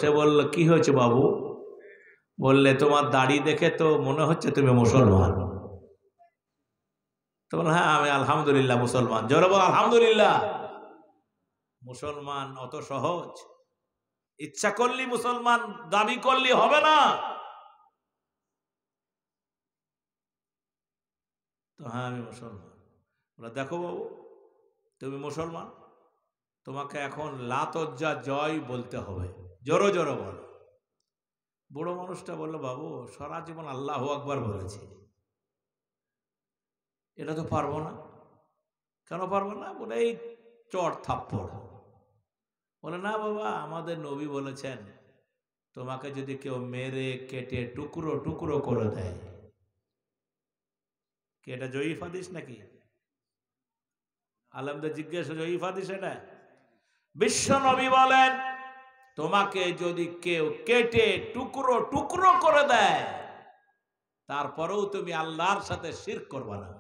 সে বলল, কি হয়েছে বাবু? বললে, তোমার দাড়ি দেখে তো মনে হচ্ছে তুমি মুসলমান। তো বলল, হ্যাঁ আমি আলহামদুলিল্লাহ মুসলমান। জোরে বল আলহামদুলিল্লাহ। মুসলমান অত সহজ? ইচ্ছা করলি মুসলমান দাবি করলি হবে না। তো হ্যাঁ আমি মুসলমান। বলে, দেখো বাবু, তুমি মুসলমান, তোমাকে এখন লাতজ্জা জয় বলতে হবে, জোরো জোরো বলো। বুড়ো মানুষটা বললো, বাবু সারা জীবন আল্লাহু আকবার বলেছি, এটা তো পারবো না। কেন পারবো না? বলে, এই চট থাপ্পড়। বলে, না বাবা, আমাদের নবী বলেছেন তোমাকে যদি কেউ মেরে কেটে টুকরো টুকরো করে দেয়, কি এটা জয়ীফ হাদিস নাকি? আলেমদের জিজ্ঞেস, জয়ীফ হাদিস এটা? বিশ্ব নবী বলেন তোমাকে যদি কেউ কেটে টুকরো টুকরো করে দেয়, তারপরেও তুমি আল্লাহর সাথে শিরক করবে না।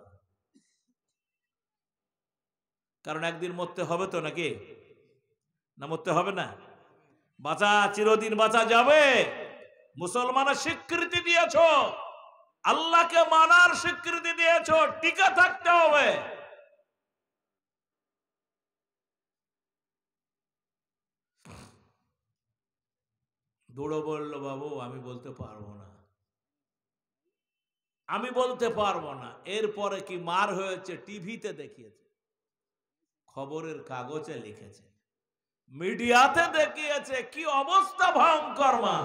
কারণ একদিন মরতে হবে তো, নাকি না? মরতে হবে না? বাঁচা চিরদিন বাঁচা যাবে। মুসলমানের স্বীকৃতি দিয়েছ, আল্লাহকে মানার স্বীকৃতি দিয়েছ, টিকে থাকতে হবে। বুড়ো বলল, বাবু আমি বলতে পারবো না, আমি বলতে পারবো না। এরপরে কি মার হয়েছে টিভিতে দেখিয়েছে, খবরের কাগজে লিখেছে, মিডিয়াতে দেখিয়েছে, কি অবস্থা ভয়ঙ্কর মা।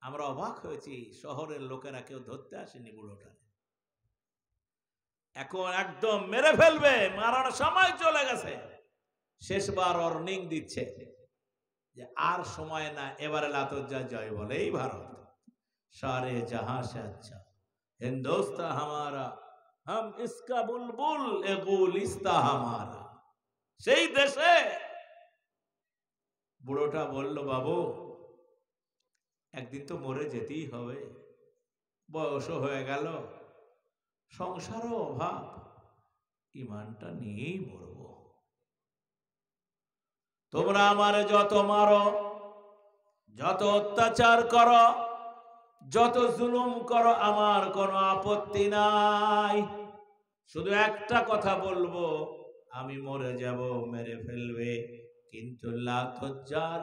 আমরা অবাক হয়েছি, শহরের লোকেরা কেউ ধরতে আসেনি বুড়োটা। এখন একদম মেরে ফেলবে, মারার সময় চলে গেছে। শেষবার অর্নিং দিচ্ছে যে আর সময় না, এবারে লাতজ্জা জয় বলে। এই ভারত সারে জাহাঁ সে আচ্ছা হিন্দুস্তান হামারা, হাম ইসকা বুলবুল এ গুলিস্তা হামারা। সেই দেশে বুড়োটা বলল, বাবু একদিন তো মরে যেতেই হবে, বয়সও হয়ে গেল, সংসারও অভাব, ইমানটা নিয়েই মরব। তোমরা আমারে যত মারো, যত অত্যাচার করো, যত জুলুম করো, আমার কোনো আপত্তি নাই। শুধু একটা কথা বলবো, আমি মরে যাব, মেরে ফেলবে, কিন্তু লাতজ্জার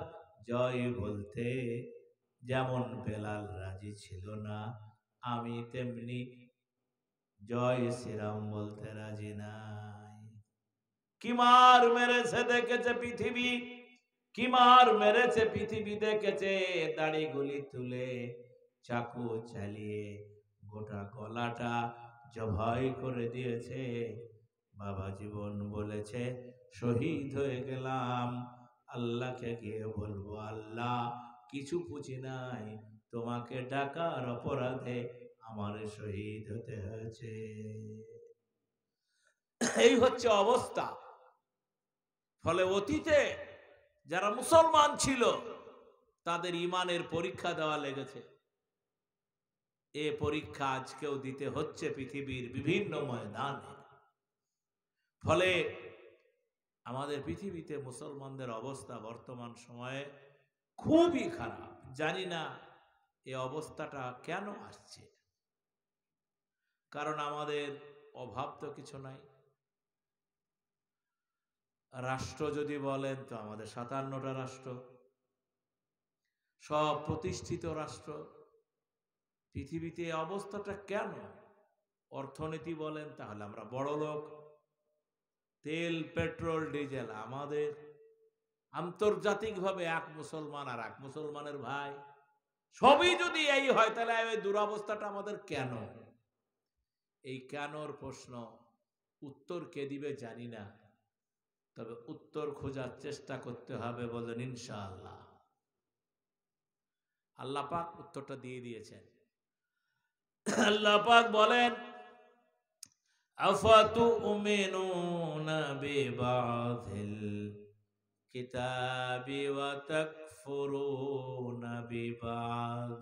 জয় বলতে যেমন বেলাল রাজি ছিল না, আমি তেমনি জয় শ্রীরাম বলতে রাজি নাই। কি মার মেরেছে দেখেছে পৃথিবী, কি মার মেরেছে পৃথিবী দেখেছে। দাড়ি গুলি তুলে চাকু চালিয়ে গোটা গলাটা জবাই করে দিয়েছে। বাবা জীবন বলেছে শহীদ হয়ে গেলাম, আল্লাহকে গিয়ে বলবো, আল্লাহ কিছু পুঁজি নাই, তোমাকে ডাকার অপরাধে আমার শহীদ হতে হয়েছে। এই হচ্ছে অবস্থা। ফলে অতীতে যারা মুসলমান ছিল তাদের ইমানের পরীক্ষা দেওয়া লেগেছে। এ পরীক্ষা আজকেও দিতে হচ্ছে পৃথিবীর বিভিন্ন ময়দানে। ফলে আমাদের পৃথিবীতে মুসলমানদের অবস্থা বর্তমান সময়ে খুবই খারাপ। জানি না এই অবস্থাটা কেন আসছে। কারণ আমাদের অভাব তো কিছু নাই। রাষ্ট্র যদি বলেন তো আমাদের 57টা রাষ্ট্র, সব প্রতিষ্ঠিত রাষ্ট্র। পৃথিবীতে এই অবস্থাটা কেন? অর্থনীতি বলেন তাহলে আমরা বড় লোক, তেল পেট্রোল ডিজেল আমাদের, আন্তর্জাতিকভাবে এক মুসলমান আর এক মুসলমানের ভাই, সবই যদি এই হয় তাহলে এই দুরবস্থাটা আমাদের কেন? এই কেনর প্রশ্ন উত্তর কে দিবে জানি না, তবে উত্তর খোঁজার চেষ্টা করতে হবে, বলেন ইনশাআল্লাহ। আল্লাহ পাক উত্তরটা দিয়ে দিয়েছেন। আল্লাহ পাক বলেন, আফাতুমিনুনা বিবাযিল কিতাবি ওয়া তাকফুরুনা বিবায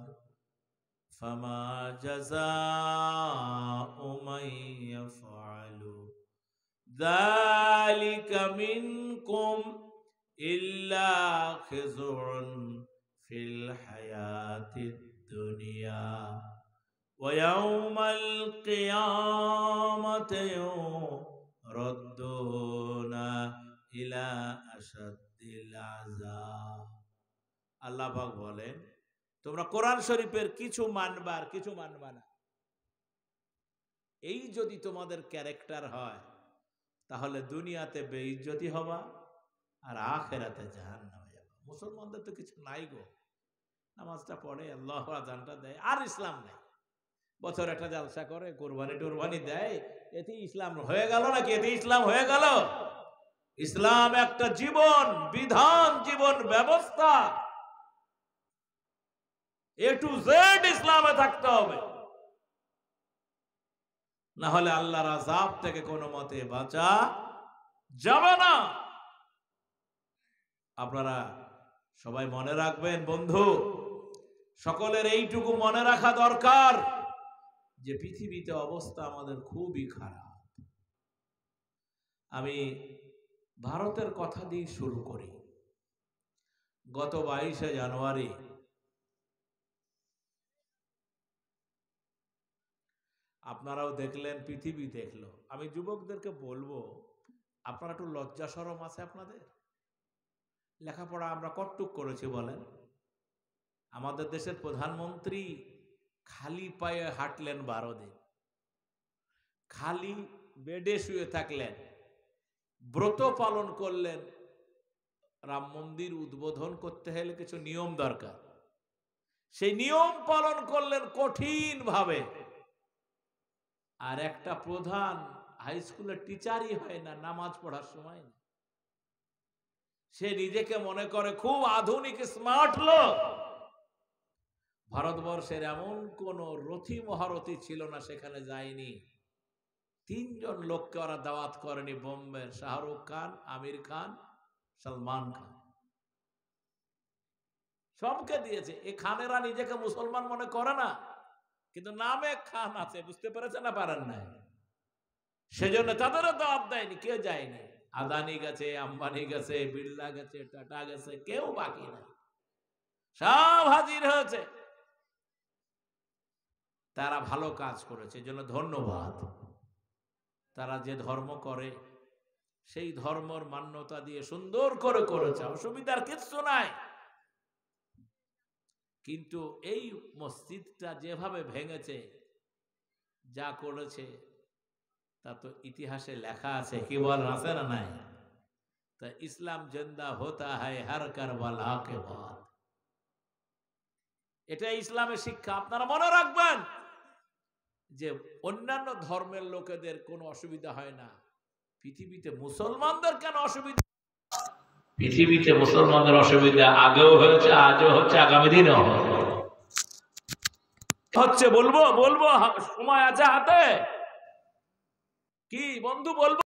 ফামা জাযাউ মান ইয়াফআলু যালিকা মিনকুম ইল্লা খিজুন ফিল হায়াতিদ দুনিয়া ওয়া ইয়াউমাল কিয়ামাতি ইউরাদ্দুনা ইলা আশাদ্দিল আযাব। আল্লাহ পাক বলেন, তোমরা কোরআন শরীফের কিছু মানবা আর কিছু মানবা না। এই যদি তোমাদের ক্যারেক্টার হয় তাহলে দুনিয়াতে বেইজ্জতি হবা আর আখিরাতে জাহান্নামে যাবা। মুসলমানদের তো কিছু নাই গো, নামাজটা পড়ে, আল্লাহু আযানটা দেয়, আর ইসলাম নাই। বছর একটা জালসা করে, কুরবানি টুরবানি দেয়, এতে ইসলাম হয়ে গেল নাকি? এতে ইসলাম হয়ে গেল? ইসলাম একটা জীবন বিধান, জীবন ব্যবস্থা, এ টু জেড ইসলামে থাকতে হবে, না হলে আল্লাহর আযাব থেকে কোনো মতে বাঁচা যাবে না। আপনারা সবাই মনে রাখবেন বন্ধু, সকলের এইটুকু মনে রাখা দরকার যে পৃথিবীতে অবস্থা আমাদের খুবই খারাপ। আমি ভারতের কথা দিয়ে শুরু করি। গত 22শে জানুয়ারি আপনারাও দেখলেন, পৃথিবী দেখলো। আমি যুবকদেরকে বলবো, আপনারা একটু লজ্জা শরম আছে আপনাদের? লেখাপড়া আমরা কতটুক করেছি বলেন? আমাদের দেশের প্রধানমন্ত্রী খালি পায়ে হাঁটলেন 12 দিন, খালি বেডে শুয়ে থাকলেন, ব্রত পালন করলেন। রাম মন্দির উদ্বোধন করতে হলে কিছু নিয়ম দরকার, সেই নিয়ম পালন করলেন কঠিন ভাবে। আর একটা প্রধান হাই স্কুলের টিচারই হয় না, নামাজ পড়ার সময় না, সে নিজেকে মনে করে খুব আধুনিক স্মার্ট লোক। ভারতবর্ষের এমন কোন রথী মহারথী ছিল না সেখানে যায়নি। 3 জন লোককে ওরা দাওয়াত করেনি, বোম্বের শাহরুখ খান, আমির খান, সলমান খান, সবকে দিয়েছে। এই খানেরা নিজেকে মুসলমান মনে করে না, কিন্তু নামে খান আছে, বুঝতে পেরেছে না? পারেন না, সেজন্য তাদেরও দাওয়াত দেয়নি, কেউ যায়নি। আদানি গেছে, আম্বানি গেছে, বিড়লা গেছে, টাটা গেছে, কেউ বাকি নাই, সব হাজির হয়েছে। তারা ভালো কাজ করেছে, এজন্য ধন্যবাদ। তারা যে ধর্ম করে সেই ধর্মের মান্যতা দিয়ে সুন্দর করে করেছে, অসুবিধার কিছু নাই। কিন্তু এই মসজিদটা যেভাবে ভেঙেছে, যা করেছে, তা তো ইতিহাসে লেখা আছে। কি বল, আছে না নাই? তা ইসলাম জিন্দা হতা হয় হর কারবালা কে বাদ। এটা ইসলামের শিক্ষা। আপনারা মনে রাখবেন যে অন্যান্য ধর্মের লোকেদের কোনো অসুবিধা হয় না, পৃথিবীতে মুসলমানদের কেন অসুবিধা? পৃথিবীতে মুসলমানদের অসুবিধা আগেও হয়েছে, আজও হচ্ছে, আগামী দিনেও হচ্ছে। বলবো সময় আছে হাতে? কি বন্ধু বলবো?